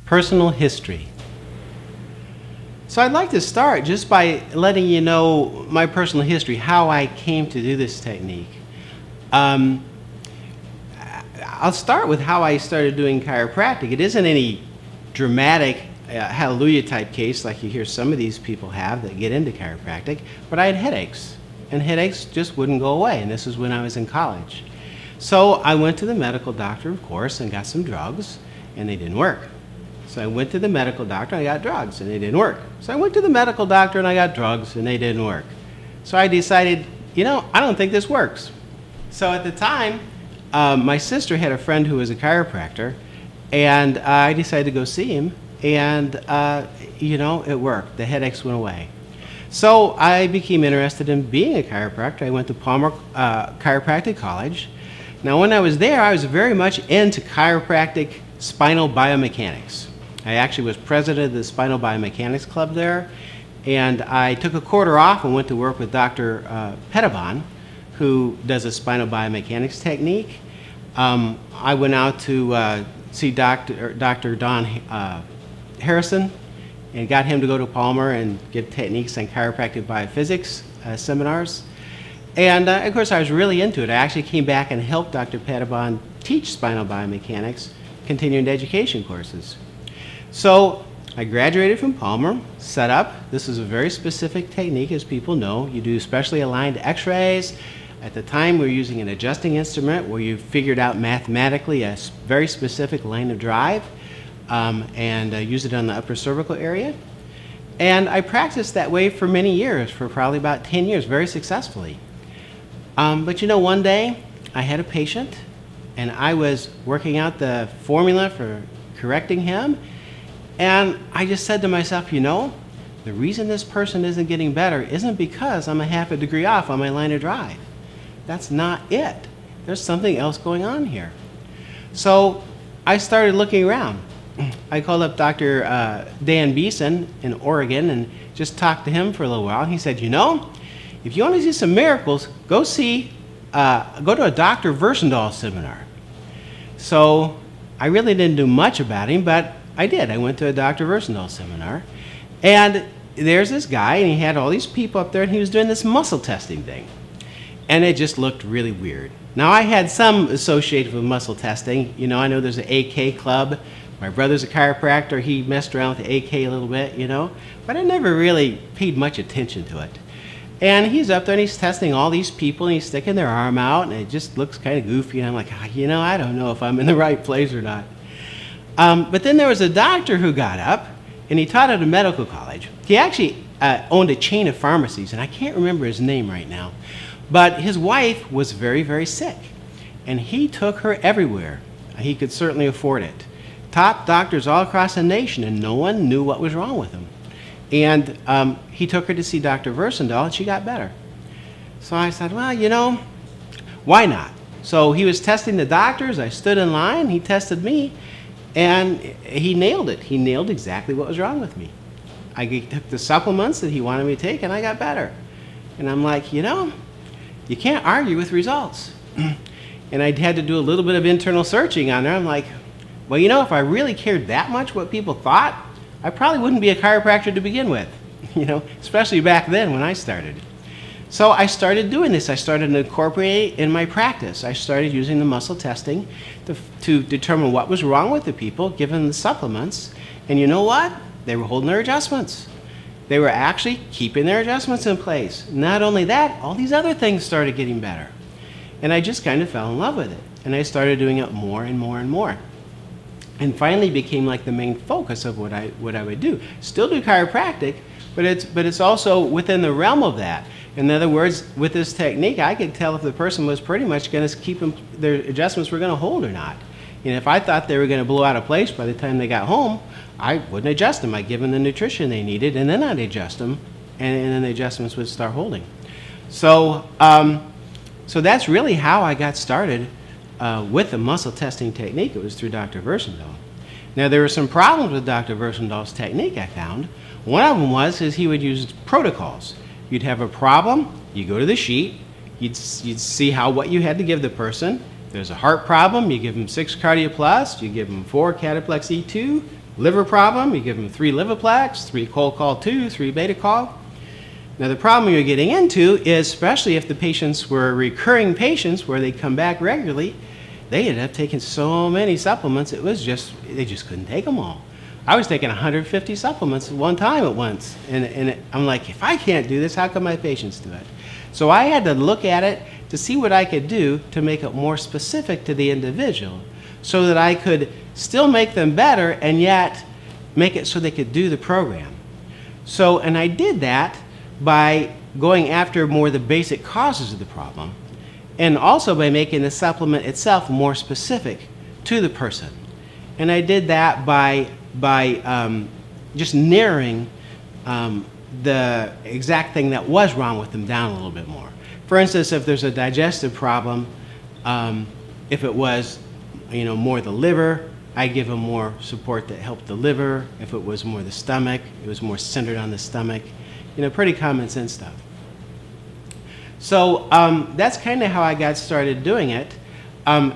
Personal history. So I'd like to start just by letting you know my personal history, how I came to do this technique. I'll start with how I started doing chiropractic. It isn't any dramatic hallelujah type case like you hear some of these people have that get into chiropractic, but I had headaches, and headaches just wouldn't go away, and this was when I was in college. So I went to the medical doctor, of course, and got some drugs, and they didn't work. So I went to the medical doctor and I got drugs and they didn't work. So I went to the medical doctor and I got drugs and they didn't work. So I decided, I don't think this works. So at the time, my sister had a friend who was a chiropractor, and I decided to go see him, and it worked. The headaches went away. So I became interested in being a chiropractor. I went to Palmer Chiropractic College. Now when I was there, I was very much into chiropractic spinal biomechanics. I actually was president of the Spinal Biomechanics Club there, and I took a quarter off and went to work with Dr. Pettibon, who does a spinal biomechanics technique. I went out to see Dr. Don Harrison and got him to go to Palmer and give techniques on chiropractic biophysics seminars. And of course I was really into it. I actually came back and helped Dr. Pettibon teach spinal biomechanics continuing education courses. So I graduated from Palmer, set up. This is a very specific technique, as people know. You do specially aligned x-rays. At the time, we were using an adjusting instrument where you figured out mathematically a very specific line of drive and use it on the upper cervical area. And I practiced that way for many years, for probably about 10 years, very successfully. But one day I had a patient and I was working out the formula for correcting him, and I just said to myself, the reason this person isn't getting better isn't because I'm a half a degree off on my line of drive. That's not it. There's something else going on here. So I started looking around. I called up Dr. Dan Beeson in Oregon and just talked to him for a little while. He said, if you want to see some miracles, go to a Dr. Versendahl seminar. So I really didn't do much about him, but I did. I went to a Dr. Versendahl seminar, and there's this guy, and he had all these people up there, and he was doing this muscle testing thing, and it just looked really weird. Now, I had some associated with muscle testing. I know there's an AK club. My brother's a chiropractor. He messed around with the AK a little bit, but I never really paid much attention to it. And he's up there and he's testing all these people and he's sticking their arm out and it just looks kind of goofy. And I'm like, I don't know if I'm in the right place or not. But then there was a doctor who got up and he taught at a medical college. He actually owned a chain of pharmacies, and I can't remember his name right now. But his wife was very, very sick, and he took her everywhere. He could certainly afford it. Top doctors all across the nation, and no one knew what was wrong with him. And he took her to see Dr. Versendahl, and she got better. So I said, well, why not? So he was testing the doctors. I stood in line. He tested me, and he nailed it. He nailed exactly what was wrong with me. I took the supplements that he wanted me to take, and I got better. And I'm like, you can't argue with results. And I had to do a little bit of internal searching on there. I'm like, well, if I really cared that much what people thought, I probably wouldn't be a chiropractor to begin with, especially back then when I started. So I started doing this. I started to incorporate it in my practice. I started using the muscle testing to determine what was wrong with the people, given the supplements. And you know what? They were holding their adjustments. They were actually keeping their adjustments in place. Not only that, all these other things started getting better. And I just kind of fell in love with it. And I started doing it more and more and more. And finally became like the main focus of what I would do. Still do chiropractic, but it's also within the realm of that. In other words, with this technique, I could tell if the person was pretty much going to keep their adjustments were going to hold or not. And if I thought they were going to blow out of place by the time they got home, I wouldn't adjust them. I'd give them the nutrition they needed, and then I'd adjust them, and then the adjustments would start holding. So, so that's really how I got started with the muscle testing technique. It was through Dr. Versendahl. Now, there were some problems with Dr. Versendahl's technique, I found. One of them was he would use protocols. You'd have a problem, you go to the sheet, you'd see what you had to give the person. If there's a heart problem, you give them 6 Cardio Plus, you give them 4 Cataplex E2, liver problem, you give them 3 Livaplex, 3 Col-2, 3 Beta-Col. Now the problem you're getting into is, especially if the patients were recurring patients where they come back regularly, they ended up taking so many supplements, they just couldn't take them all. I was taking 150 supplements at one time at once, and I'm like, if I can't do this, how can my patients do it? So I had to look at it to see what I could do to make it more specific to the individual so that I could still make them better and yet make it so they could do the program. So, and I did that by going after more the basic causes of the problem, and also by making the supplement itself more specific to the person. And I did that by just narrowing the exact thing that was wrong with them down a little bit more. For instance, if there's a digestive problem, if it was more the liver, I give them more support that helped the liver. If it was more the stomach, it was more centered on the stomach. Pretty common sense stuff. So that's kind of how I got started doing it.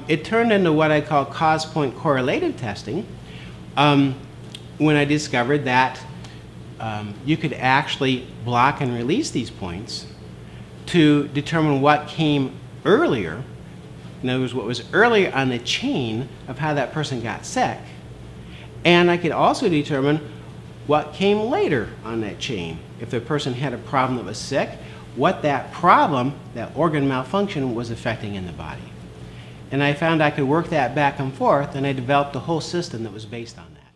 It turned into what I call cause point correlative testing when I discovered that you could actually block and release these points to determine what came earlier. In other words, what was earlier on the chain of how that person got sick. And I could also determine what came later on that chain. If the person had a problem that was sick, what that problem, that organ malfunction, was affecting in the body. And I found I could work that back and forth, and I developed a whole system that was based on that.